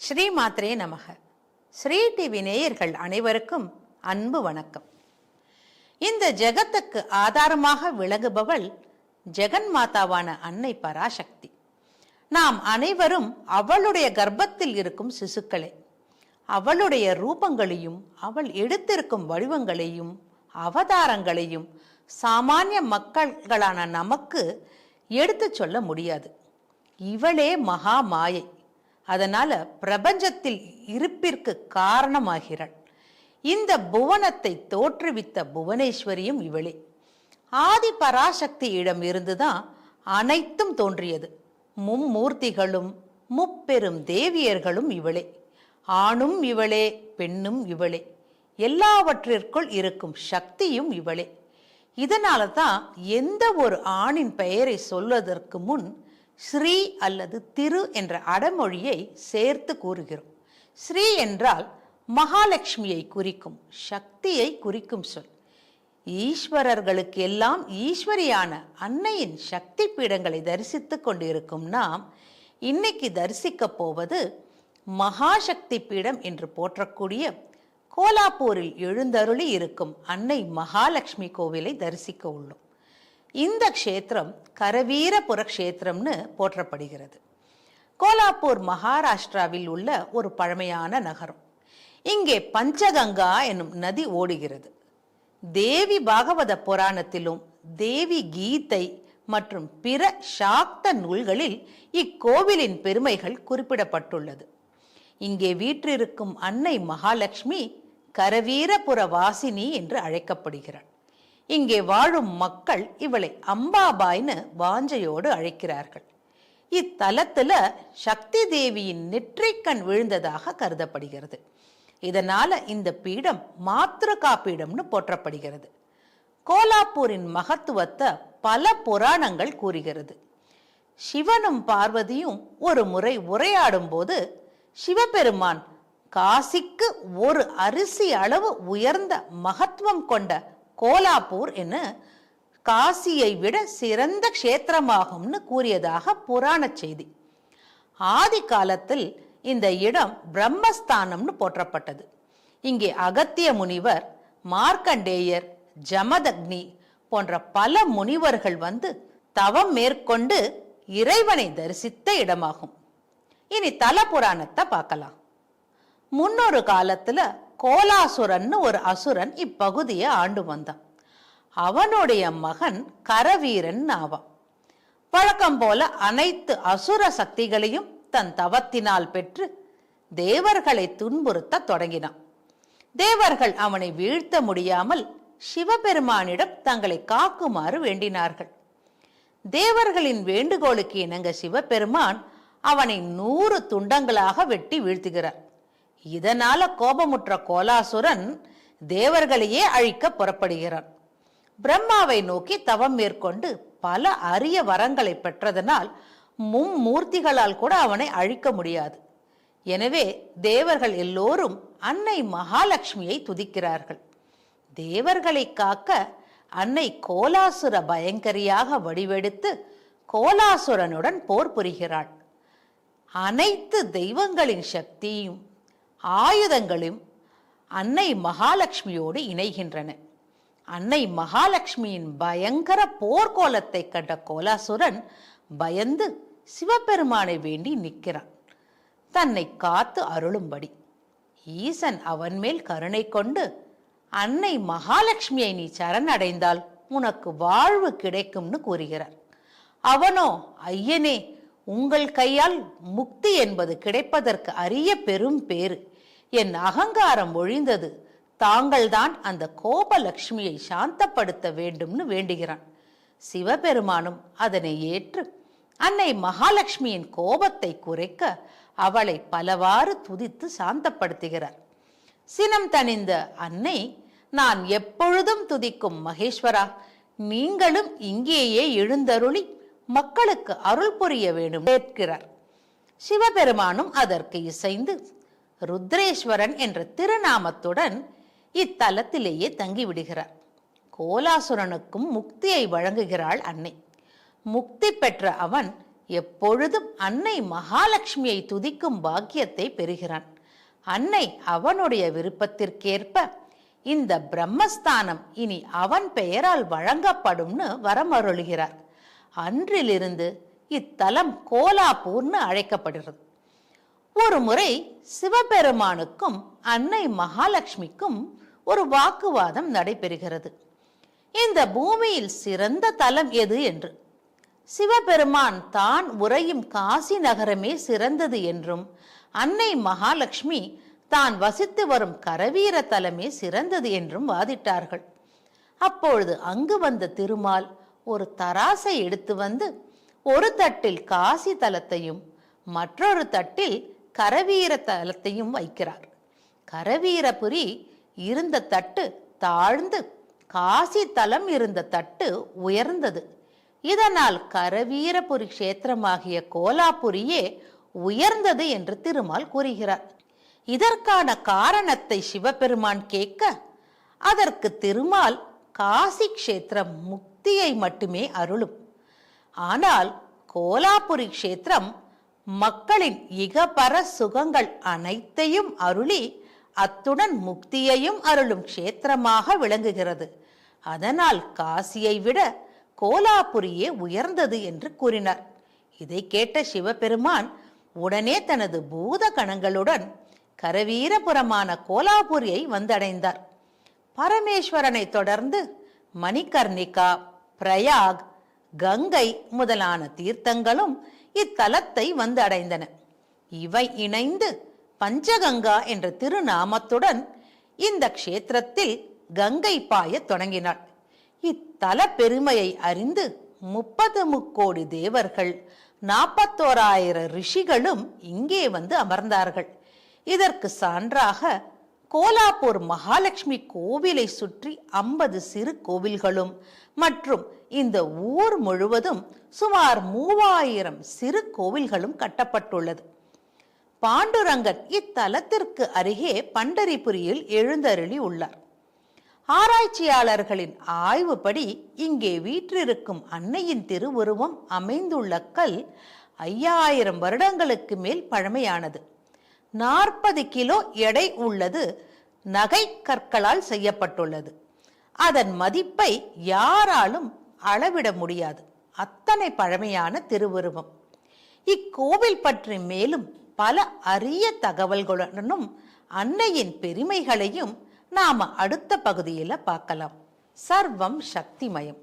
ஸ்ரீ மாத்ரே நமக. ஸ்ரீ டிவி நேயர்கள் அனைவருக்கும் அன்பு வணக்கம். இந்த ஜெகத்துக்கு ஆதாரமாக விளங்குபவள் ஜெகன் மாதாவான அன்னை பராசக்தி. நாம் அனைவரும் அவளுடைய கர்ப்பத்தில் இருக்கும் சிசுக்களே. அவளுடைய ரூபங்களையும் அவள் எடுத்திருக்கும் வடிவங்களையும் அவதாரங்களையும் சாமானிய மக்கள்களான நமக்கு எடுத்து சொல்ல முடியாது. இவளே மகா மாயை. அதனால பிரபஞ்சத்தில் இருப்பிற்கு காரணமாகிறாள். இந்த புவனத்தை தோற்றுவித்த புவனேஸ்வரியும் இவளே. ஆதி பராசக்தியிடம் இருந்துதான் அனைத்தும் தோன்றியது. மும்மூர்த்திகளும் முப்பெரும் தேவியர்களும் இவளே. ஆணும் இவளே, பெண்ணும் இவளே. எல்லாவற்றிற்குள் இருக்கும் சக்தியும் இவளே. இதனால தான் எந்த ஒரு ஆணின் பெயரை சொல்வதற்கு முன் ஸ்ரீ அல்லது திரு என்ற அடமொழியை சேர்த்து கூறுகிறோம். ஸ்ரீ என்றால் மகாலட்சுமியை குறிக்கும், சக்தியை குறிக்கும் சொல். ஈஸ்வரர்களுக்கு எல்லாம் ஈஸ்வரியான அன்னையின் சக்தி பீடங்களை தரிசித்துக் கொண்டிருக்கும் நாம் இன்னைக்கு தரிசிக்க போவது மகாசக்தி பீடம் என்று போற்றக்கூடிய கோலாப்பூரில் எழுந்தருளி இருக்கும் அன்னை மகாலட்சுமி கோவிலை தரிசிக்க உள்ளோம். இந்த க்ஷேத்திரம் கரவீரபுர க்ஷேத்திரம்னு போற்றப்படுகிறது. கோலாப்பூர் மகாராஷ்டிராவில் உள்ள ஒரு பழமையான நகரம். இங்கே பஞ்சகங்கா என்னும் நதி ஓடுகிறது. தேவி பாகவத புராணத்திலும் தேவி கீதை மற்றும் பிற சாக்த நூல்களில் இக்கோவிலின் பெருமைகள் குறிப்பிடப்பட்டுள்ளது. இங்கே வீற்றிருக்கும் அன்னை மகாலட்சுமி கரவீரபுர வாசினி என்று அழைக்கப்படுகிறாள். இங்கே வாழும் மக்கள் இவளை அம்பாபாய்னு வாஞ்சையோடு அழைக்கிறார்கள். இத்தலத்துல சக்தி தேவியின் நெற்றிக்கண் விழுந்ததாக கருதப்படுகிறது. இதனால இந்த பீடம் மாத்ருகா பீடம்னு போற்றப்படுகிறது. கோலாப்பூரின் மகத்துவத்தை பல புராணங்கள் கூறுகிறது. சிவனும் பார்வதியும் ஒரு முறை உரையாடும் போது சிவபெருமான் காசிக்கு ஒரு அரிசி அளவு உயர்ந்த மகத்துவம் கொண்ட கோலாப்பூர் என்ன காசியை விட சிறந்த க்ஷேத்திரமாகும்னு கூறியதாக புராண செய்தி. ஆதி காலத்தில் இந்த இடம் பிரம்மஸ்தானம்னு போற்றப்பட்டது. இங்கே அகத்திய முனிவர், மார்க்கண்டேயர், ஜமதக்னி போன்ற பல முனிவர்கள் வந்து தவம் மேற்கொண்டு இறைவனை தரிசித்த இடமாகும். இனி தல புராணத்தை பார்க்கலாம். முன்னொரு காலத்துல கோலாசுரன் ஒரு அசுரன் இப்பகுதியை ஆண்டு வந்தான். அவனுடைய மகன் கரவீரன் ஆவான். வழக்கம் போல அனைத்து அசுர சக்திகளையும் தன் தவத்தினால் பெற்று தேவர்களை துன்புறுத்த தொடங்கினான். தேவர்கள் அவனை வீழ்த்த முடியாமல் சிவபெருமானிடம் தங்களை காக்குமாறு வேண்டினார்கள். தேவர்களின் வேண்டுகோளுக்கு இணங்க சிவபெருமான் அவனை 100 துண்டங்களாக வெட்டி வீழ்த்துகிறார். இதனால கோபமுற்ற கோலாசுரன் தேவர்களையே அழிக்க புறப்படுகிறான். பிரம்மாவை நோக்கி தவம் மேற்கொண்டு பல அரிய வரங்களை பெற்றதனால் மும்மூர்த்திகளால் கூட அவனை அழிக்க முடியாது. எனவே தேவர்கள் எல்லோரும் அன்னை மகாலட்சுமியை துதிக்கிறார்கள். தேவர்களை காக்க அன்னை கோலாசுர பயங்கரியாக வடிவெடுத்து கோலாசுரனுடன் போர் புரிகிறாள். அனைத்து தெய்வங்களின் சக்தியும் ஆயுதங்களும் அன்னை மகாலட்சுமியோடு இணைகின்றன. அன்னை மகாலட்சுமியின் பயங்கர போர்க்கோலத்தை கண்ட கோலாசுரன் பயந்து சிவபெருமானை வேண்டி நிற்கிறான், தன்னை காத்து அருளும்படி. ஈசன் அவன் மேல் கருணை கொண்டு, அன்னை மகாலட்சுமியை நீ சரணடைந்தால் உனக்கு வாழ்வு கிடைக்கும்னு கூறுகிறார். அவனோ, ஐயனே, உங்கள் கையால் முக்தி என்பது கிடைப்பதற்கு அரிய பெரும் பேறு. என் அகங்காரம் ஒழிந்தது. தாங்கள்தான் அந்த கோபலட்சுமியை சாந்தப்படுத்த வேண்டும்னு வேண்டுகிறான். சிவபெருமானும் அதனை ஏற்று அன்னை மகாலட்சுமியின் கோபத்தை குறைக்க அவளை பலவாறு துதித்து சாந்தப்படுத்துகிறார். சினம் தணிந்த அன்னை, நான் எப்பொழுதும் துதிக்கும் மகேஸ்வரா, நீங்களும் இங்கேயே எழுந்தருளி மக்களுக்கு அருள் புரிய வேண்டும் கேட்கிறார். சிவபெருமானும் அதற்கு இசைந்து ருத்ரேஸ்வரன் என்ற திருநாமத்துடன் இத்தலத்திலேயே தங்கிவிடுகிறார். கோலாசுரனுக்கும் முக்தியை வழங்குகிறாள் அன்னை. முக்தி பெற்ற அவன் எப்பொழுதும் அன்னை மகாலட்சுமியை துதிக்கும் பாக்கியத்தை பெறுகிறான். அன்னை அவனுடைய விருப்பத்திற்கேற்ப இந்த பிரம்மஸ்தானம் இனி அவன் பெயரால் வழங்கப்படும்னு வரமருளுகிறார். அன்றிலிருந்து இத்தலம் கோலாப்பூர்னு அழைக்கப்படுகிறது. ஒரு முறை சிவபெருமானுக்கும் அன்னை மகாலட்சுமிக்கும் ஒரு வாக்குவாதம் நடைபெறுகிறது. இந்த பூமியில் சிறந்த தலம் எது என்று. சிவபெருமான் தான் உறையும் காசி நகரமே சிறந்தது என்றும், அன்னை மகாலட்சுமி தான் வசித்து வரும் கரவீர தலமே சிறந்தது என்றும் வாதிட்டார்கள். அப்பொழுது அங்கு வந்த திருமால் ஒரு தராசை எடுத்து வந்து ஒரு தட்டில் காசி தலத்தையும் மற்றொரு தட்டில் கரவீர தலத்தையும் வைக்கிறார். கரவீரபுரி இருந்த தட்டு தாழ்ந்து காசி தலம் இருந்த தட்டு உயர்ந்தது. இதனால் கரவீரபுரி கஷேத்திரமாகிய கோலாபுரியே உயர்ந்தது என்று திருமால் கூறுகிறார். இதற்கான காரணத்தை சிவபெருமான் கேட்க, அதற்கு திருமால் காசி கஷேத்திரம் முக்தியை மட்டுமே அருளும், ஆனால் கோலாபுரி கஷேத்திரம் மக்களின் இகபர சுகங்கள் அனைத்தையும் அருளி அத்துடன் முக்தியையும் அருளும் கஷேத்திரமாக விளங்குகிறது. அதனால் காசியை விட கோலாபுரியே உயர்ந்தது என்று கூறினார். இதை கேட்ட சிவபெருமான் உடனே தனது பூத கணங்களுடன் கரவீரபுரமான கோலாபுரியை வந்தடைந்தார். பரமேஸ்வரனை தொடர்ந்து மணிகர்ணிகா, பிரயாக், கங்கை முதலான தீர்த்தங்களும் இத்தலத்தை வந்து அடைந்தன. இவை இணைந்து பஞ்சகங்கா என்ற திருநாமத்துடன் இந்த க்ஷேத்திரத்தில் கங்கை பாய தொடங்கினாள். இத்தல பெருமையை அறிந்து 30 முக்கோடி தேவர்கள் 41,000 ரிஷிகளும் இங்கே வந்து அமர்ந்தார்கள். இதற்கு சான்றாக கோலாப்பூர் மகாலட்சுமி கோவிலை சுற்றி 50 சிறு கோவில்களும் மற்றும் இந்த ஊர் முழுவதும் சுமார் 3000 சிறு கோவில்களும் கட்டப்பட்டுள்ளது. பாண்டுரங்கன் இத்தலத்திற்கு அருகே பண்டரிபுரியில் எழுந்தருளி உள்ளார். ஆராய்ச்சியாளர்களின் ஆய்வுப்படி இங்கே வீற்றிருக்கும் அன்னையின் திருவுருவம் அமைந்துள்ள கல் 5000 வருடங்களுக்கு மேல் பழமையானது. 40 கிலோ எடை உள்ளது. நகை கற்களால் செய்யப்பட்டுள்ளது. அதன் மதிப்பை யாராலும் அளவிட முடியாது. அத்தனை பழமையான திருவுருவம். இக்கோவில் பற்றி மேலும் பல அரிய தகவல்களுடனும் அன்னையின் பெருமைகளையும் நாம அடுத்த பகுதியில் பார்க்கலாம். சர்வம் சக்திமயம்.